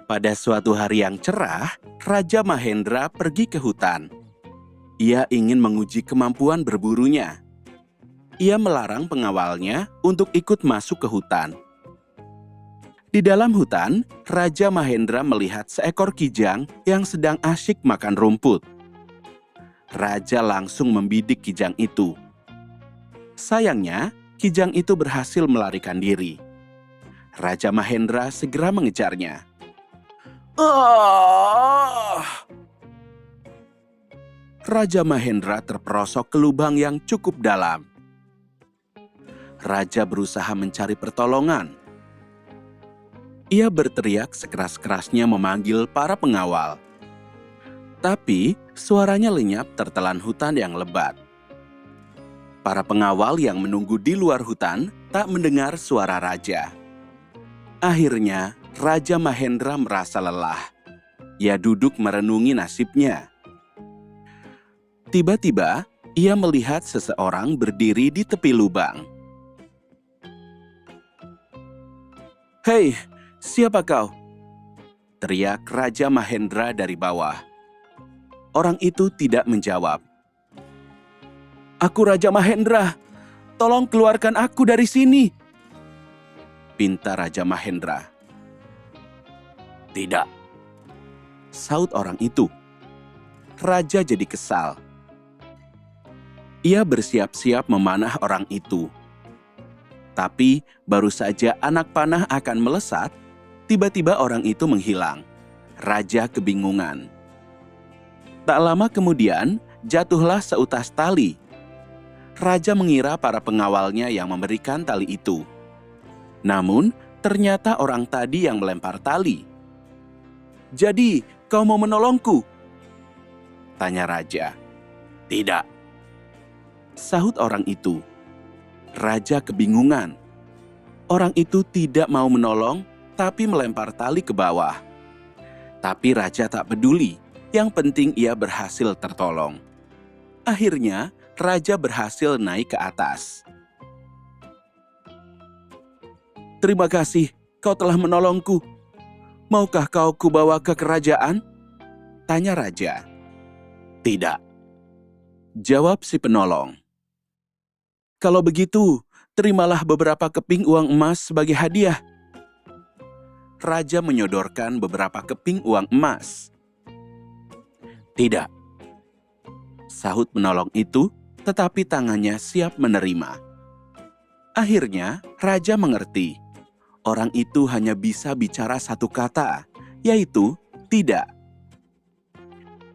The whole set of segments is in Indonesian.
Pada suatu hari yang cerah, Raja Mahendra pergi ke hutan. Ia ingin menguji kemampuan berburunya. Ia melarang pengawalnya untuk ikut masuk ke hutan. Di dalam hutan, Raja Mahendra melihat seekor kijang yang sedang asyik makan rumput. Raja langsung membidik kijang itu. Sayangnya, kijang itu berhasil melarikan diri. Raja Mahendra segera mengejarnya. Raja Mahendra terperosok ke lubang yang cukup dalam. Raja berusaha mencari pertolongan. Ia berteriak sekeras-kerasnya memanggil para pengawal. Tapi suaranya lenyap tertelan hutan yang lebat. Para pengawal yang menunggu di luar hutan tak mendengar suara raja. Akhirnya, Raja Mahendra merasa lelah. Ia duduk merenungi nasibnya. Tiba-tiba, ia melihat seseorang berdiri di tepi lubang. "Hei, siapa kau?" teriak Raja Mahendra dari bawah. Orang itu tidak menjawab. "Aku Raja Mahendra, tolong keluarkan aku dari sini," pinta Raja Mahendra. "Tidak," saut orang itu. Raja jadi kesal. Ia bersiap-siap memanah orang itu. Tapi baru saja anak panah akan melesat, tiba-tiba orang itu menghilang. Raja kebingungan. Tak lama kemudian, jatuhlah seutas tali. Raja mengira para pengawalnya yang memberikan tali itu. Namun, ternyata orang tadi yang melempar tali. "Jadi, kau mau menolongku?" tanya Raja. "Tidak," sahut orang itu. Raja kebingungan. Orang itu tidak mau menolong, tapi melempar tali ke bawah. Tapi Raja tak peduli, yang penting ia berhasil tertolong. Akhirnya, Raja berhasil naik ke atas. "Terima kasih, kau telah menolongku. Maukah kau kubawa ke kerajaan?" tanya Raja. "Tidak," jawab si penolong. "Kalau begitu, terimalah beberapa keping uang emas sebagai hadiah." Raja menyodorkan beberapa keping uang emas. "Tidak," sahut penolong itu, tetapi tangannya siap menerima. Akhirnya, Raja mengerti. Orang itu hanya bisa bicara satu kata, yaitu tidak.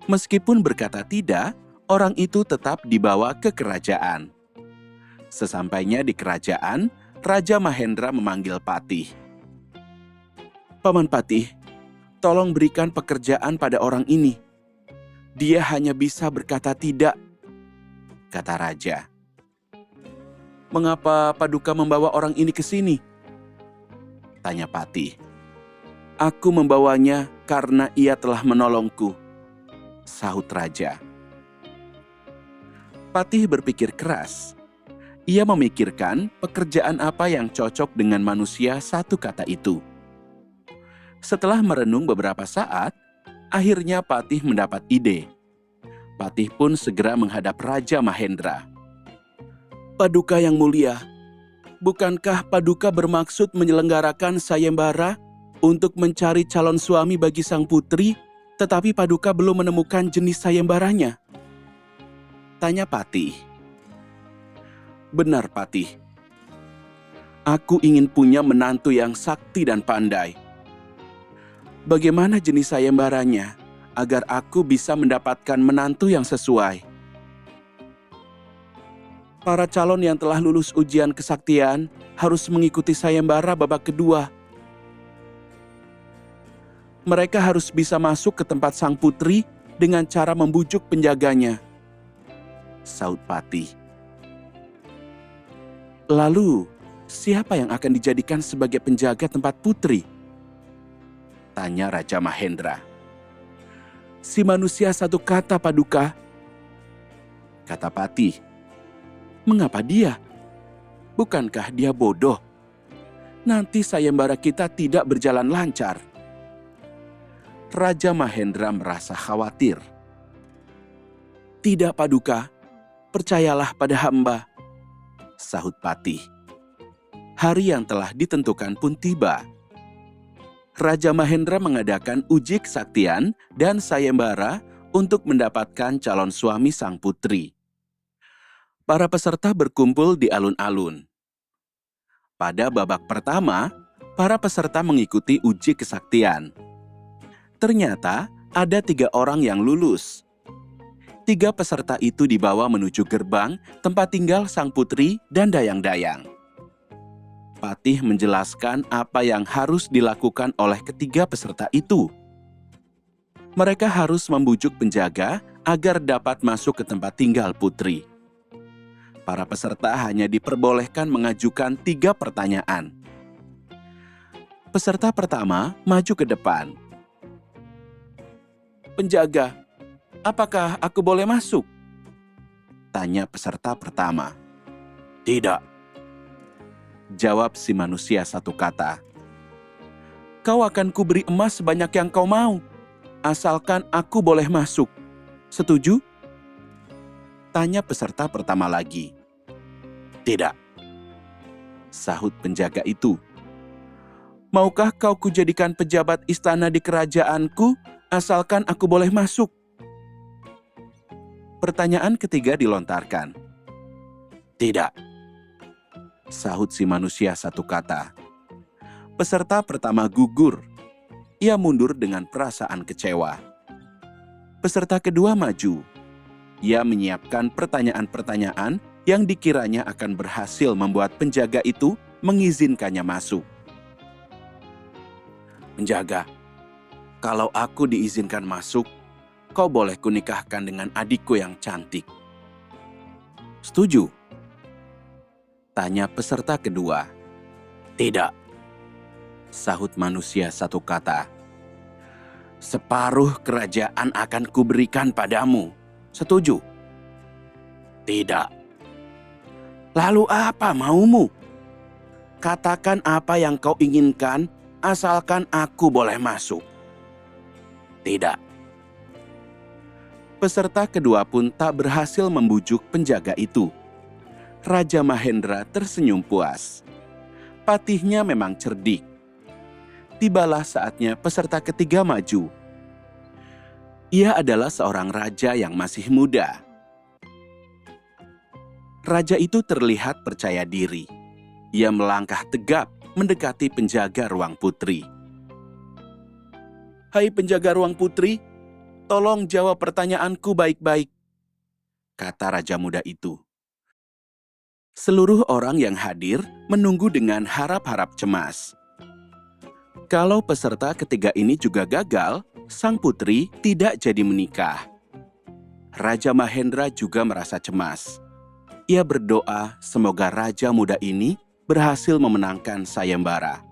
Meskipun berkata tidak, orang itu tetap dibawa ke kerajaan. Sesampainya di kerajaan, Raja Mahendra memanggil Patih. "Paman Patih, tolong berikan pekerjaan pada orang ini. Dia hanya bisa berkata tidak," kata Raja. "Mengapa Paduka membawa orang ini ke sini?" tanya Patih. "Aku membawanya karena ia telah menolongku," sahut Raja. Patih berpikir keras. Ia memikirkan pekerjaan apa yang cocok dengan manusia satu kata itu. Setelah merenung beberapa saat, akhirnya Patih mendapat ide. Patih pun segera menghadap Raja Mahendra. "Paduka yang mulia, bukankah Paduka bermaksud menyelenggarakan sayembara untuk mencari calon suami bagi sang putri, tetapi Paduka belum menemukan jenis sayembaranya?" tanya Patih. "Benar, Patih. Aku ingin punya menantu yang sakti dan pandai. Bagaimana jenis sayembaranya agar aku bisa mendapatkan menantu yang sesuai?" "Para calon yang telah lulus ujian kesaktian harus mengikuti sayembara babak kedua. Mereka harus bisa masuk ke tempat sang putri dengan cara membujuk penjaganya," saut Patih. "Lalu, siapa yang akan dijadikan sebagai penjaga tempat putri?" tanya Raja Mahendra. "Si manusia satu kata, Paduka," kata Patih. "Mengapa dia? Bukankah dia bodoh? Nanti sayembara kita tidak berjalan lancar." Raja Mahendra merasa khawatir. "Tidak, Paduka, percayalah pada hamba," sahut Patih. Hari yang telah ditentukan pun tiba. Raja Mahendra mengadakan uji kesaktian dan sayembara untuk mendapatkan calon suami sang putri. Para peserta berkumpul di alun-alun. Pada babak pertama, para peserta mengikuti uji kesaktian. Ternyata ada 3 orang yang lulus. 3 peserta itu dibawa menuju gerbang tempat tinggal sang putri dan dayang-dayang. Patih menjelaskan apa yang harus dilakukan oleh ketiga peserta itu. Mereka harus membujuk penjaga agar dapat masuk ke tempat tinggal putri. Para peserta hanya diperbolehkan mengajukan 3 pertanyaan. Peserta pertama maju ke depan. "Penjaga, apakah aku boleh masuk?" tanya peserta pertama. "Tidak," jawab si manusia satu kata. "Kau akan kuberi emas sebanyak yang kau mau, asalkan aku boleh masuk. Setuju?" tanya peserta pertama lagi. "Tidak," sahut penjaga itu. "Maukah kau kujadikan pejabat istana di kerajaanku, asalkan aku boleh masuk?" Pertanyaan ketiga dilontarkan. "Tidak," sahut si manusia satu kata. Peserta pertama gugur. Ia mundur dengan perasaan kecewa. Peserta kedua maju. Ia menyiapkan pertanyaan-pertanyaan yang dikiranya akan berhasil membuat penjaga itu mengizinkannya masuk. "Penjaga, kalau aku diizinkan masuk, kau boleh kunikahkan dengan adikku yang cantik." "Setuju?" tanya peserta kedua. "Tidak," sahut manusia satu kata. "Separuh kerajaan akan kuberikan padamu. Setuju?" "Tidak." "Lalu apa maumu? Katakan apa yang kau inginkan, asalkan aku boleh masuk." "Tidak." Peserta kedua pun tak berhasil membujuk penjaga itu. Raja Mahendra tersenyum puas. Patihnya memang cerdik. Tibalah saatnya peserta ketiga maju. Ia adalah seorang raja yang masih muda. Raja itu terlihat percaya diri. Ia melangkah tegap mendekati penjaga ruang putri. "Hai penjaga ruang putri, tolong jawab pertanyaanku baik-baik," kata raja muda itu. Seluruh orang yang hadir menunggu dengan harap-harap cemas. Kalau peserta ketiga ini juga gagal, sang putri tidak jadi menikah. Raja Mahendra juga merasa cemas. Ia berdoa semoga raja muda ini berhasil memenangkan sayembara.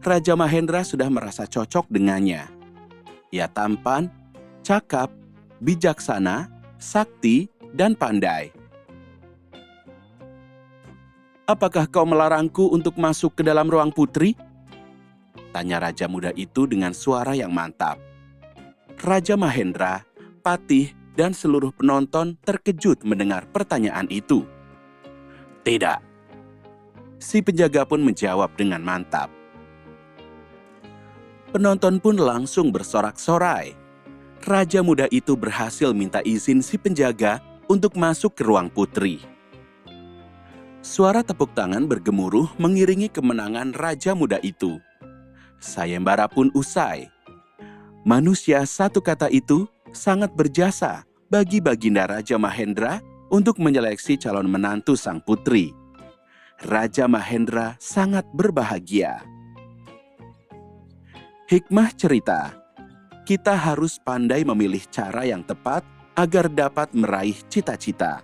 Raja Mahendra sudah merasa cocok dengannya. Ia tampan, cakap, bijaksana, sakti, dan pandai. "Apakah kau melarangku untuk masuk ke dalam ruang putri?" tanya raja muda itu dengan suara yang mantap. Raja Mahendra, Patih, dan seluruh penonton terkejut mendengar pertanyaan itu. "Tidak." Si penjaga pun menjawab dengan mantap. Penonton pun langsung bersorak-sorai. Raja muda itu berhasil minta izin si penjaga untuk masuk ke ruang putri. Suara tepuk tangan bergemuruh mengiringi kemenangan raja muda itu. Sayembara pun usai. Manusia satu kata itu sangat berjasa bagi Baginda Raja Mahendra untuk menyeleksi calon menantu sang putri. Raja Mahendra sangat berbahagia. Hikmah cerita, kita harus pandai memilih cara yang tepat agar dapat meraih cita-cita.